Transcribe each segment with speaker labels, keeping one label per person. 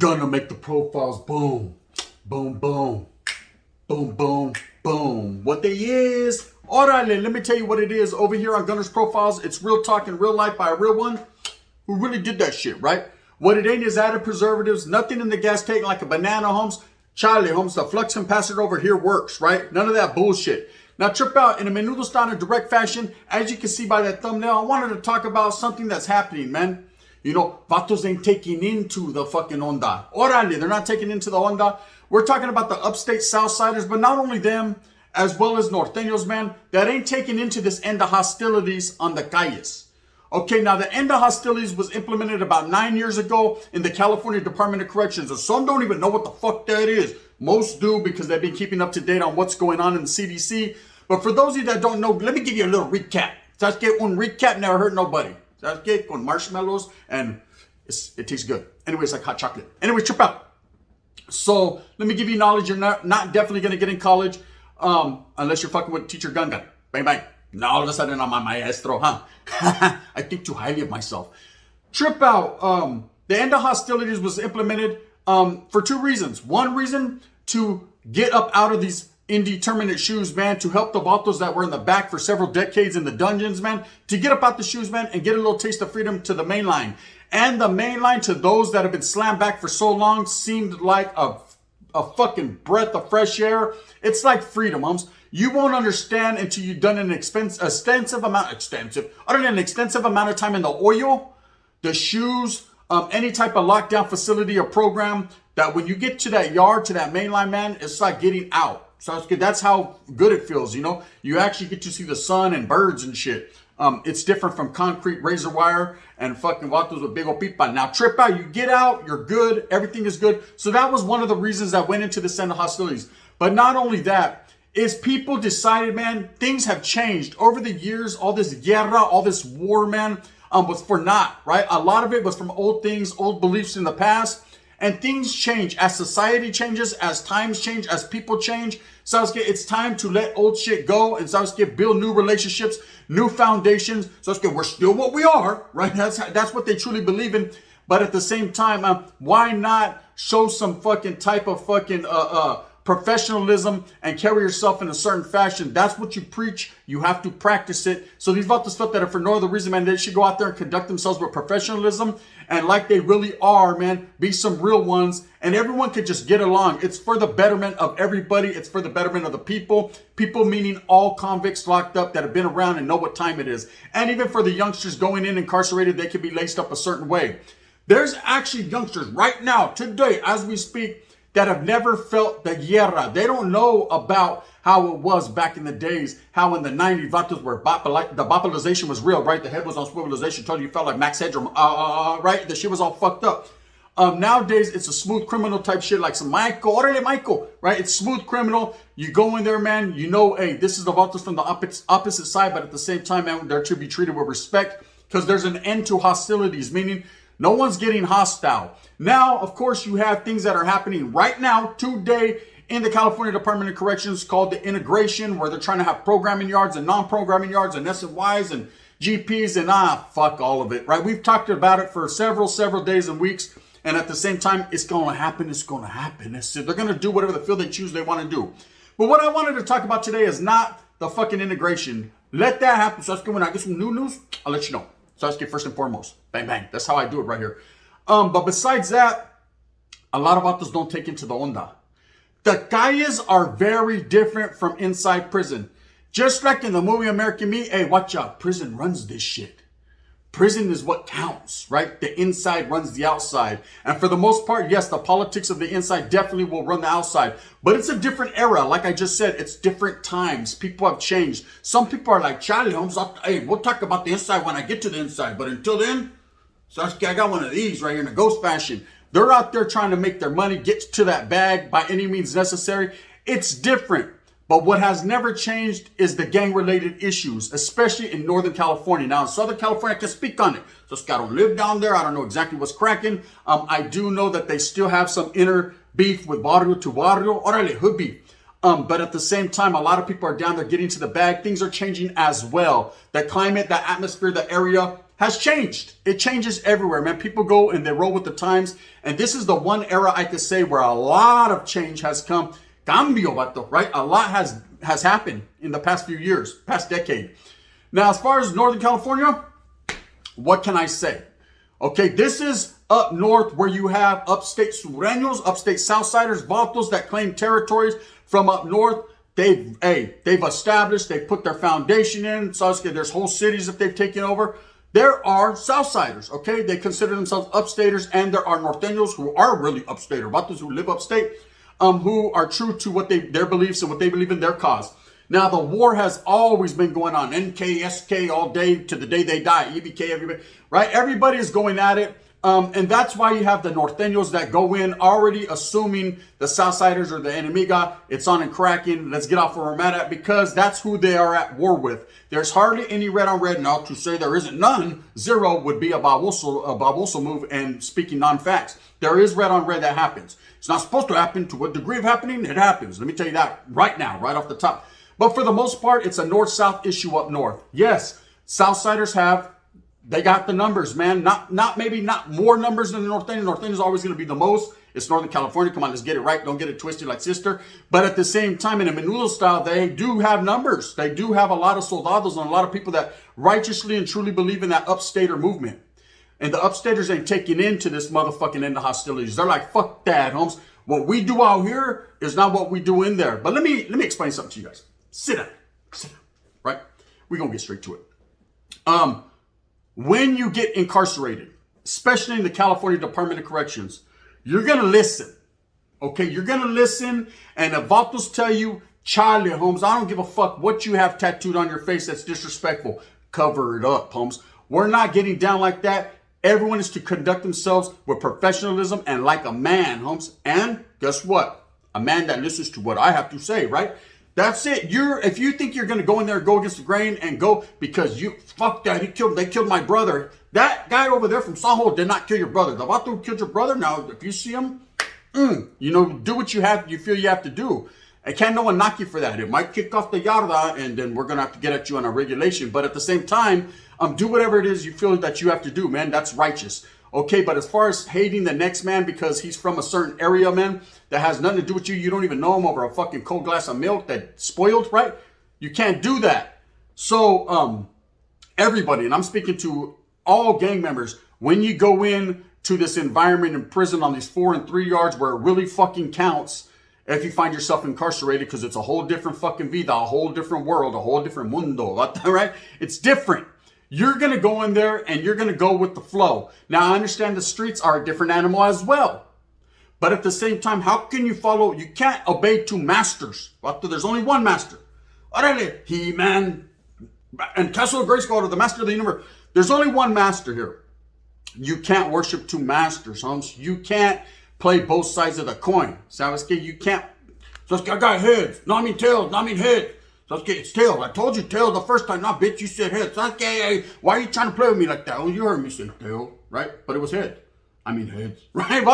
Speaker 1: Gonna make the profiles boom, boom, boom, boom, boom, boom. What they is, orale, let me tell you what it is over here on Gunner's Profiles. It's real talk in real life by a real one who really did that shit, right? What it ain't is added preservatives, nothing in the gas tank like a banana, Holmes. Charlie, Holmes, the flux capacitor over here works, right? None of that bullshit. Now, trip out in a menudo style in a direct fashion. As you can see by that thumbnail, I wanted to talk about something that's happening, man. You know, vatos ain't taking into the fucking onda. Orale, they're not taking into the onda. We're talking about the upstate Southsiders, but not only them, as well as Norteños, man, that ain't taking into this end of hostilities on the calles. Okay, now the end of hostilities was implemented about 9 years ago in the California Department of Corrections. And some don't even know what the fuck that is. Most do because they've been keeping up to date on what's going on in the CDC. But for those of you that don't know, let me give you a little recap. ¿Sabes qué? Un recap never hurt nobody. ¿Sabes qué? Con marshmallows and it tastes good. Anyway, it's like hot chocolate. Anyway, trip out. So let me give you knowledge. You're not definitely going to get in college unless you're fucking with teacher Gun Gun. Bang, bang. Now all of a sudden I'm a maestro, huh? I think too highly of myself. Trip out. The end of hostilities was implemented for two reasons. One reason, to get up out of these indeterminate shoes, man, to help the vatos that were in the back for several decades in the dungeons, man, to get up out the shoes, man, and get a little taste of freedom to the main line. And the main line, to those that have been slammed back for so long, seemed like a fucking breath of fresh air. It's like freedom, Mums. You won't understand until you've done an extensive amount of time in the oil, the shoes, any type of lockdown facility or program, that when you get to that yard, to that main line, man, it's like getting out. So that's how good it feels, you know? You actually get to see the sun and birds and shit. It's different from concrete razor wire and fucking vatos with big old pipa. Now, trip out, you get out, you're good, everything is good. So that was one of the reasons that went into the end of hostilities. But not only that, is people decided, man, things have changed. Over the years, all this guerra, all this war, man, was for naught, right? A lot of it was from old things, old beliefs in the past. And things change as society changes, as times change, as people change. Sasuke, it's time to let old shit go and Sasuke build new relationships, new foundations. Sasuke, we're still what we are, right? That's what they truly believe in. But at the same time, why not show some fucking type of fucking professionalism and carry yourself in a certain fashion? That's what you preach. You have to practice it. So these vatos felt that for no other reason, man, they should go out there and conduct themselves with professionalism and like they really are, man, be some real ones, and everyone could just get along. It's for the betterment of everybody. It's for the betterment of the people. People meaning all convicts locked up that have been around and know what time it is. And even for the youngsters going in incarcerated, they could be laced up a certain way. There's actually youngsters right now, today, as we speak, that have never felt the guerra. They don't know about how it was back in the days, how in the 90s, vatos were the bopulization was real, right? The head was on swivelization, told you felt like Max Headroom, right? The shit was all fucked up. Nowadays, it's a smooth criminal type shit, like some Michael, right? It's smooth criminal. You go in there, man, you know, hey, this is the vatos from the opposite side, but at the same time, man, they're to be treated with respect because there's an end to hostilities, meaning no one's getting hostile. Now, of course, you have things that are happening right now, today, in the California Department of Corrections called the integration, where they're trying to have programming yards and non-programming yards and SNYs and GPs and fuck all of it, right? We've talked about it for several days and weeks. And at the same time, it's going to happen. It's going to happen. They're going to do whatever the field they choose they want to do. But what I wanted to talk about today is not the fucking integration. Let that happen. So when I get some new news, I'll let you know. So let's get first and foremost. Bang, bang. That's how I do it right here. But besides that, a lot of vatos don't take into the onda. The calles are very different from inside prison. Just like in the movie American Me, hey, watch out. Prison runs this shit. Prison is what counts, right? The inside runs the outside. And for the most part, yes, the politics of the inside definitely will run the outside. But it's a different era. Like I just said, it's different times. People have changed. Some people are like, Charlie Holmes, hey, we'll talk about the inside when I get to the inside. But until then, Sasuke, I got one of these right here in a ghost fashion. They're out there trying to make their money, get to that bag by any means necessary. It's different. But what has never changed is the gang-related issues, especially in Northern California. Now, in Southern California, I can speak on it. So I don't live down there. I don't know exactly what's cracking. I do know that they still have some inner beef with barrio to barrio. Orale, hood beef. But at the same time, a lot of people are down there getting to the bag. Things are changing as well. The climate, the atmosphere, the area has changed. It changes everywhere, man. People go and they roll with the times. And this is the one era I could say where a lot of change has come. Cambio, vato, right? A lot has happened in the past few years, past decade. Now, as far as Northern California, what can I say? Okay, this is up north where you have upstate Sureños, upstate Southsiders, vatos that claim territories from up north. They've established, they've put their foundation in. So there's whole cities that they've taken over. There are Southsiders, okay? They consider themselves upstaters, and there are Norteños who are really upstater, vatos who live upstate, who are true to what their beliefs and what they believe in their cause. Now, the war has always been going on. NK, all day to the day they die. EBK, everybody, right? Everybody is going at it. And that's why you have the Norteños that go in already assuming the Southsiders or the enemiga. It's on and cracking. Let's get off where we're mad at, because that's who they are at war with. There's hardly any red on red. Now, to say there isn't none, zero would be a baboso move and speaking non-facts. There is red on red that happens. It's not supposed to happen. To what degree of happening? It happens. Let me tell you that right now, right off the top. But for the most part, it's a north-south issue up north. Yes, Southsiders they got the numbers, man. Maybe not more numbers than the Norteño. Norteño is always going to be the most. It's Northern California. Come on, let's get it right. Don't get it twisted like sister. But at the same time, in a menudo style, they do have numbers. They do have a lot of soldados and a lot of people that righteously and truly believe in that upstater movement. And the upstaters ain't taking into this motherfucking end of hostilities. They're like, fuck that, Holmes. What we do out here is not what we do in there. But let me explain something to you guys. Sit down, right? We're going to get straight to it. When you get incarcerated, especially in the California Department of Corrections, you're going to listen, okay? You're going to listen, and if vatos tell you, Charlie, Holmes, I don't give a fuck what you have tattooed on your face that's disrespectful. Cover it up, Holmes. We're not getting down like that. Everyone is to conduct themselves with professionalism and like a man, Holmes. And guess what? A man that listens to what I have to say, right? That's it. If you think you're going to go in there and go against the grain and go because fuck that, they killed my brother. That guy over there from Saho did not kill your brother. The vato who killed your brother, now if you see him, do what you feel you have to do. And can't no one knock you for that. It might kick off the yarda and then we're going to have to get at you on a regulation. But at the same time, do whatever it is you feel that you have to do, man. That's righteous. Okay, but as far as hating the next man because he's from a certain area, man, that has nothing to do with you, you don't even know him over a fucking cold glass of milk that's spoiled, right? You can't do that. So, everybody, and I'm speaking to all gang members, when you go in to this environment in prison on these 4 and 3 yards where it really fucking counts, if you find yourself incarcerated, because it's a whole different fucking vida, a whole different world, a whole different mundo, right? It's different. You're going to go in there and you're going to go with the flow. Now, I understand the streets are a different animal as well. But at the same time, how can you follow? You can't obey 2 masters. There's only one master. He-Man and Castle of Grayskull, the master of the universe. There's only one master here. You can't worship 2 masters, Holmes. You can't play both sides of the coin. Savaske, you can't. So I got heads. No, I mean tails. No, I mean head. Sasuke, it's tails. I told you tails the first time. Nah, bitch, you said head. Sasuke, why are you trying to play with me like that? Oh, you heard me say tail, right? But it was head. I mean heads, right?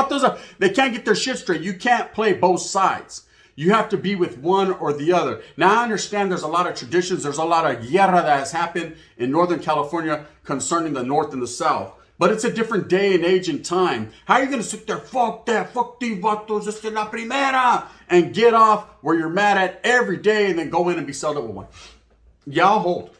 Speaker 1: They can't get their shit straight. You can't play both sides. You have to be with one or the other. Now, I understand there's a lot of traditions. There's a lot of guerra that has happened in Northern California concerning the North and the South. But it's a different day and age and time. How are you going to sit there, fuck that, fuck these vatos, esta es la primera, and get off where you're mad at every day and then go in and be sold up with one? Yeah, I'll hold.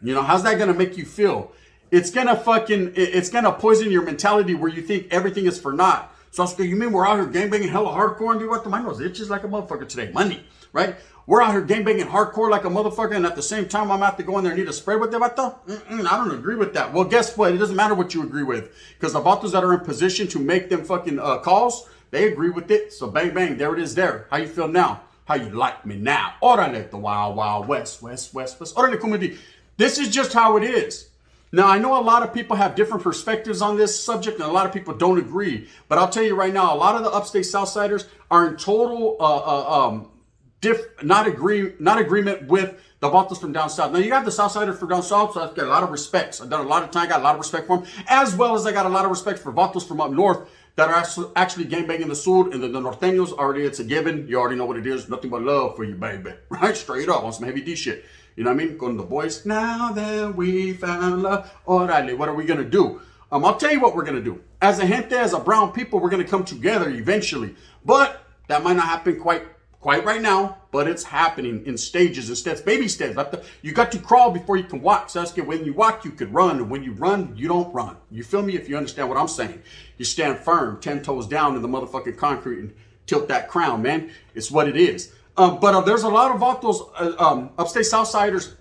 Speaker 1: How's that going to make you feel? It's going to poison your mentality where you think everything is for naught. So, you mean we're out here gangbanging hella hardcore and do what? My nose itches like a motherfucker today. Money, right? We're out here gangbanging hardcore like a motherfucker, and at the same time, I'm going to have to go in there and need a spray with the vato? I don't agree with that. Well, guess what? It doesn't matter what you agree with, because the vatos that are in position to make them fucking calls, they agree with it. So bang, bang, there it is there. How you feel now? How you like me now? Orale, the wild, wild west, west, west, west. Orale, kumidi. This is just how it is. Now, I know a lot of people have different perspectives on this subject, and a lot of people don't agree. But I'll tell you right now, a lot of the upstate Southsiders are in total not agreement with the vatos from down south. Now, you have the Southsiders from down south, so I've got a lot of respect. I've done a lot of time, got a lot of respect for them, as well as I got a lot of respect for vatos from up north that are actually gangbanging the sur, and the Norteños already, it's a given. You already know what it is. Nothing but love for you, baby. Right? Straight up on some heavy D shit. You know what I mean? Going to the boys. Now that we found love, orale, what are we going to do? I'll tell you what we're going to do. As a gente, as a brown people, we're going to come together eventually. But that might not happen quite right now, but it's happening in stages and steps, baby steps. You got to crawl before you can walk. Sasuke, when you walk, you could run. And when you run, you don't run. You feel me? If you understand what I'm saying. You stand firm, 10 toes down in the motherfucking concrete and tilt that crown, man. It's what it is. But there's a lot of those upstate Southsiders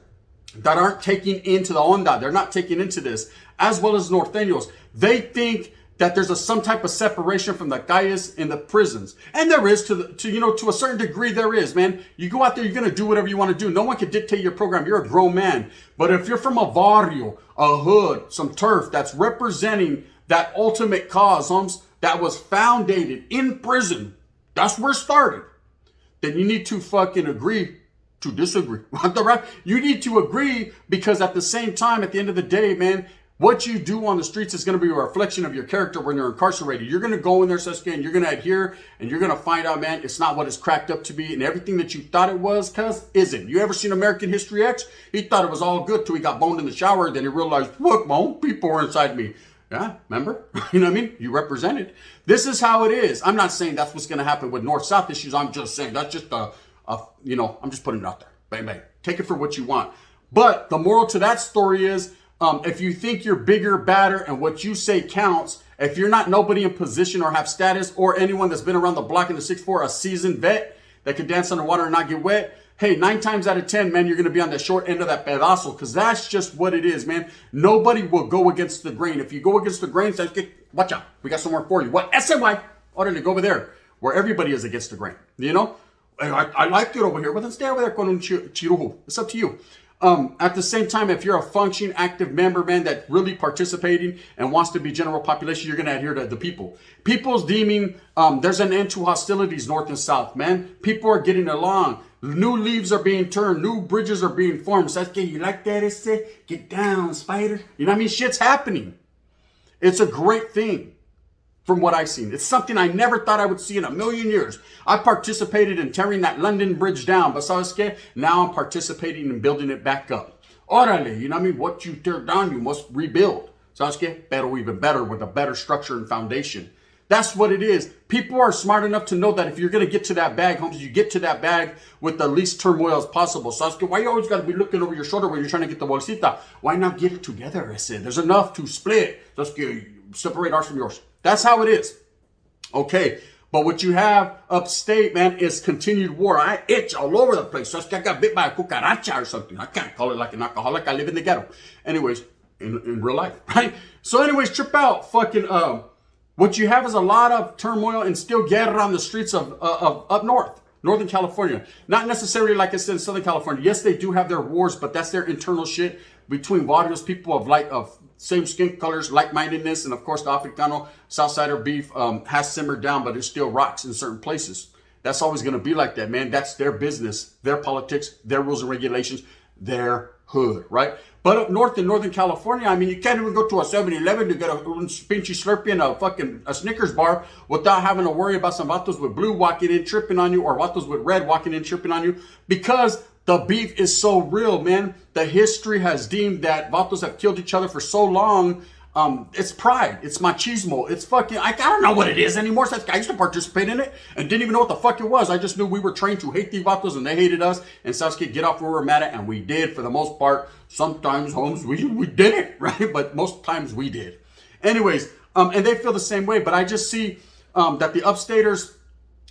Speaker 1: that aren't taking into the onda. They're not taking into this, as well as Norteños. They think that there's some type of separation from the calles in the prisons. And there is to a certain degree there is, man. You go out there, you're going to do whatever you want to do. No one can dictate your program. You're a grown man. But if you're from a barrio, a hood, some turf that's representing that ultimate cause, homes, that was founded in prison, that's where it started, then you need to fucking agree to disagree. You need to agree, because at the same time, at the end of the day, man, what you do on the streets is going to be a reflection of your character when you're incarcerated. You're going to go in there, Sasuke, and you're going to adhere, and you're going to find out, man, it's not what it's cracked up to be, and everything that you thought it was, cuz, isn't. You ever seen American History X? He thought it was all good till he got boned in the shower, then he realized, look, my own people are inside me. Yeah, remember? You know what I mean? You represent it. This is how it is. I'm not saying that's what's going to happen with North-South issues. I'm just saying that's just I'm just putting it out there. Bang, bang. Take it for what you want. But the moral to that story is, if you think you're bigger, badder, and what you say counts, if you're not nobody in position or have status, or anyone that's been around the block in the 6'4", a seasoned vet that can dance underwater and not get wet, hey, 9 times out of 10, man, you're going to be on the short end of that pedazo, because that's just what it is, man. Nobody will go against the grain. If you go against the grain, say, watch out. We got somewhere for you. What? SMY. Order, go over there, where everybody is against the grain. You know? I like it over here. Well, then stay over there con un chirujo. It's up to you. At the same time, if you're a functioning, active member, man, that really participating and wants to be general population, you're going to adhere to the people. People's deeming there's an end to hostilities north and south, man. People are getting along. New leaves are being turned. New bridges are being formed. So, you like that? It's get down, spider. You know what I mean? Shit's happening. It's a great thing. From what I've seen. It's something I never thought I would see in a million years. I participated in tearing that London Bridge down, but ¿sabes qué? Now I'm participating in building it back up. Órale, you know what I mean? What you tear down, you must rebuild. ¿Sabes qué? Pero even better, with a better structure and foundation. That's what it is. People are smart enough to know that if you're going to get to that bag, Holmes, you get to that bag with the least turmoil as possible. ¿Sabes qué? Why you always got to be looking over your shoulder when you're trying to get the bolsita? Why not get it together? I said, there's enough to split. ¿Sabes qué? Separate ours from yours. That's how it is. Okay. But what you have upstate, man, is continued war. I itch all over the place. So I got bit by a cucaracha or something. I can't call it like an alcoholic. I live in the ghetto. Anyways, in real life, right? So anyways, trip out. Fucking, what you have is a lot of turmoil and still guerra on the streets of up north. Northern California. Not necessarily like I said in Southern California. Yes, they do have their wars, but that's their internal shit between various people of same skin colors, like-mindedness, and of course the Africano Southsider beef has simmered down, but it still rocks in certain places. That's always going to be like that, man. That's their business, their politics, their rules and regulations, their hood, right? But up north in Northern California, I mean, you can't even go to a 7-Eleven to get a pinchy Slurpee and a Snickers bar without having to worry about some vatos with blue walking in, tripping on you, or vatos with red walking in, tripping on you, because the beef is so real, man. The history has deemed that vatos have killed each other for so long. It's pride. It's machismo. It's fucking, I don't know what it is anymore. So I used to participate in it and didn't even know what the fuck it was. I just knew we were trained to hate the vatos and they hated us. And Sasuke, get off where we're mad at. And we did for the most part. Sometimes, Holmes, we didn't, right? But most times we did. Anyways, and they feel the same way. But I just see that the upstaters,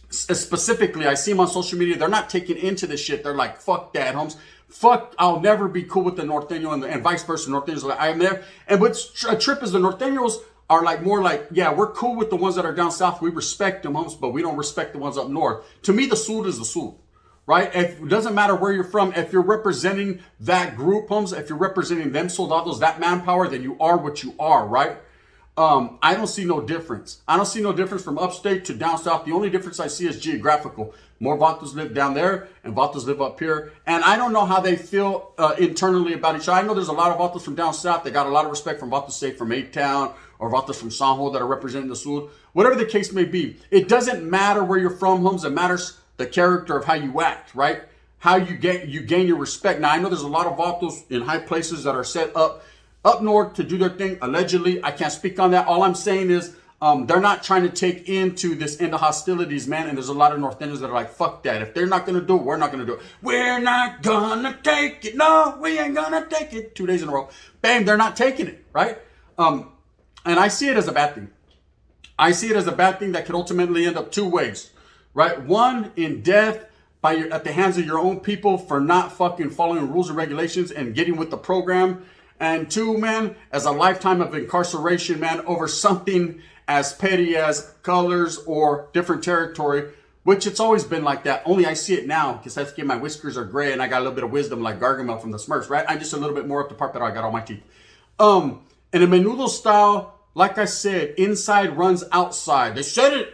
Speaker 1: specifically, I see them on social media. They're not taking into this shit. They're like, fuck that, Holmes. Fuck, I'll never be cool with the Norteño and vice versa. Norteños are like, I am there. And what's a trip is the Norteños are like more like, yeah, we're cool with the ones that are down south. We respect them, homes, but we don't respect the ones up north. To me, the sur is the sur, right? It doesn't matter where you're from. If you're representing that group, homes, if you're representing them soldados, that manpower, then you are what you are, right? I don't see no difference. I don't see no difference from upstate to down south. The only difference I see is geographical. More vatos live down there and vatos live up here. And I don't know how they feel internally about each other. I know there's a lot of vatos from down south that got a lot of respect from vatos, say, from A-Town or vatos from Sanjo that are representing the sur. Whatever the case may be, it doesn't matter where you're from, homes. It matters the character of how you act, right? how you gain your respect. Now, I know there's a lot of vatos in high places that are set up north to do their thing, allegedly. I can't speak on that. All I'm saying is they're not trying to take into this end of hostilities, man. And there's a lot of Norteños that are like, fuck that. If they're not going to do it, we're not going to do it. We're not going to take it. No, we ain't going to take it. 2 days in a row. Bang, they're not taking it, right? And I see it as a bad thing. I see it as a bad thing that could ultimately end up two ways, right? One, in death at the hands of your own people for not fucking following rules and regulations and getting with the program. And two, man, as a lifetime of incarceration, man, over something as petty as colors or different territory, which it's always been like that. Only I see it now because that's my whiskers are gray and I got a little bit of wisdom like Gargamel from the Smurfs, right? I'm just a little bit more up the part that I got all my teeth. In a menudo style, like I said, inside runs outside. They said it.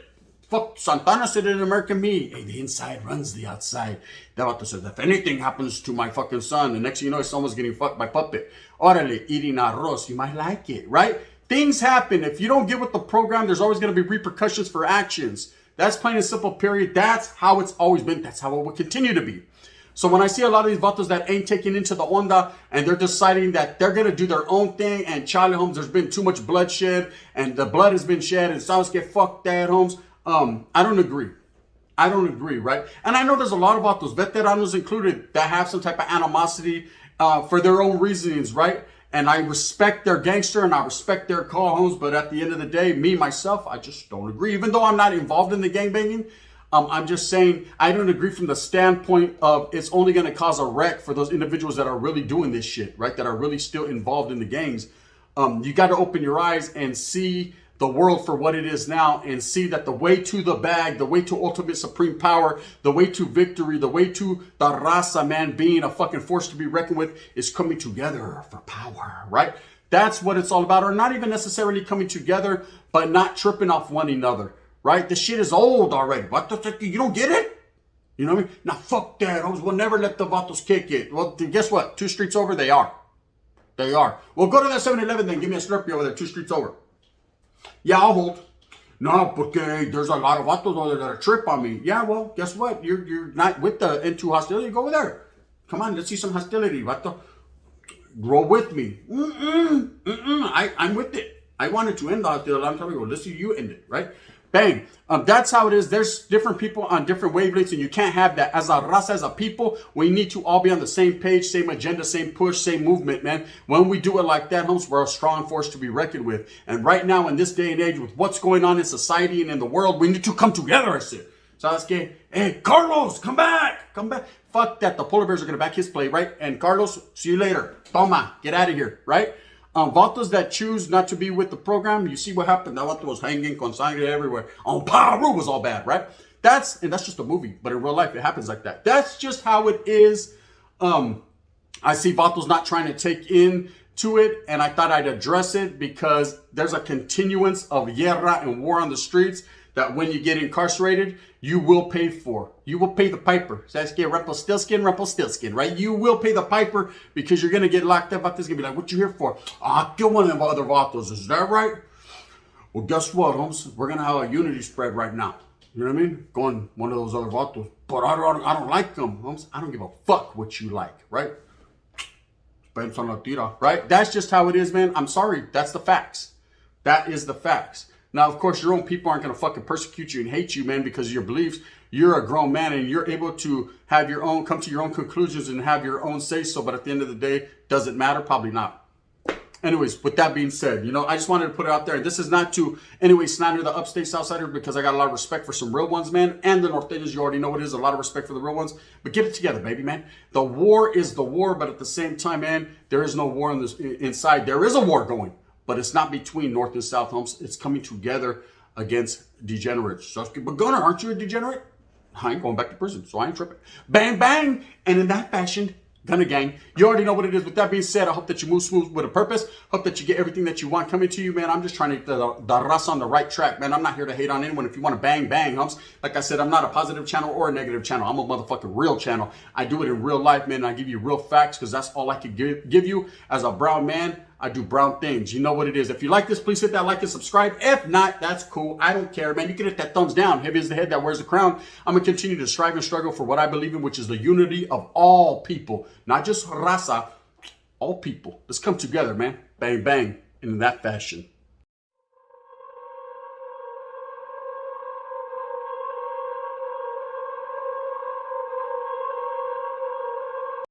Speaker 1: Fuck, Santana said it in American Me. Hey, the inside runs the outside. That what said, if anything happens to my fucking son, the next thing you know, someone's getting fucked by puppet. Orale, eating arroz. You might like it, right? Things happen. If you don't get with the program, there's always going to be repercussions for actions. That's plain and simple, period. That's how it's always been. That's how it will continue to be. So when I see a lot of these vatos that ain't taking into the onda and they're deciding that they're going to do their own thing, and Charlie Holmes, there's been too much bloodshed and the blood has been shed and South get fucked that Holmes. I don't agree. I don't agree, right? And I know there's a lot of vatos, veteranos included, that have some type of animosity for their own reasonings, right? And I respect their gangster and I respect their call homes, but at the end of the day, me, myself, I just don't agree. Even though I'm not involved in the gangbanging, I'm just saying I don't agree from the standpoint of it's only going to cause a wreck for those individuals that are really doing this shit, right? That are really still involved in the gangs. You got to open your eyes and see the world for what it is now and see that the way to the bag, the way to ultimate supreme power, the way to victory, the way to the raza, man, being a fucking force to be reckoned with is coming together for power, right? That's what it's all about. Or not even necessarily coming together, but not tripping off one another, right? The shit is old already. What the fuck? You don't get it? You know what I mean? Now, fuck that. We'll never let the vatos kick it. Well, guess what? 2 streets over, they are. They are. Well, go to that 7-Eleven then. Give me a Slurpee over there, 2 streets over. Yeah, I'll hold. No, porque there's a lot of vatos over there that are trip on me. Yeah, well, guess what? You're not with the into hostility. Go over there. Come on, let's see some hostility, vato. Grow with me. I'm with it. I wanted to end the hostility a long time ago. Let's see you end it, right? Bang. That's how it is. There's different people on different wavelengths, and you can't have that. As a raza, as a people, we need to all be on the same page, same agenda, same push, same movement, man. When we do it like that, homes, we're a strong force to be reckoned with. And right now, in this day and age, with what's going on in society and in the world, we need to come together, I said. So that's gay. Hey, Carlos, come back. Come back. Fuck that. The polar bears are going to back his play, right? And Carlos, see you later. Toma, get out of here, right? Vatos that choose not to be with the program, you see what happened. That vato was hanging con sangre everywhere. On Peru was all bad, right? That's just a movie, but in real life, it happens like that. That's just how it is. I see vatos not trying to take into it, and I thought I'd address it because there's a continuance of guerra and war on the streets that when you get incarcerated, you will pay for. You will pay the piper. So that's get Rumpelstiltskin, right? You will pay the piper because you're going to get locked up. About this, going to be like, what you here for? I'll kill one of them other vatos. Is that right? Well, guess what, Holmes? We're going to have a unity spread right now. You know what I mean? Going one of those other vatos. But I don't like them, Holmes. I don't give a fuck what you like, right? Right? That's just how it is, man. I'm sorry. That's the facts. That is the facts. Now, of course, your own people aren't going to fucking persecute you and hate you, man, because of your beliefs. You're a grown man and you're able to have your own, come to your own conclusions and have your own say-so. But at the end of the day, does it matter? Probably not. Anyways, with that being said, I just wanted to put it out there. And this is not to anyway slander the upstate Southsiders because I got a lot of respect for some real ones, man. And the Norteños, you already know what it is. A lot of respect for the real ones. But get it together, baby, man. The war is the war. But at the same time, man, there is no war inside. There is a war going. But it's not between North and South homes. It's coming together against degenerates. So, but Gunner, aren't you a degenerate? I ain't going back to prison, so I ain't tripping. Bang, bang. And in that fashion, Gunner Gang, you already know what it is. With that being said, I hope that you move smooth with a purpose. Hope that you get everything that you want coming to you, man. I'm just trying to get the raza on the right track, man. I'm not here to hate on anyone. If you want to bang, bang, humps. Like I said, I'm not a positive channel or a negative channel. I'm a motherfucking real channel. I do it in real life, man. And I give you real facts because that's all I can give you as a brown man. I do brown things. You know what it is. If you like this, please hit that like and subscribe. If not, that's cool. I don't care, man. You can hit that thumbs down. Heavy is the head that wears the crown. I'm going to continue to strive and struggle for what I believe in, which is the unity of all people. Not just raza, all people. Let's come together, man. Bang, bang. In that fashion.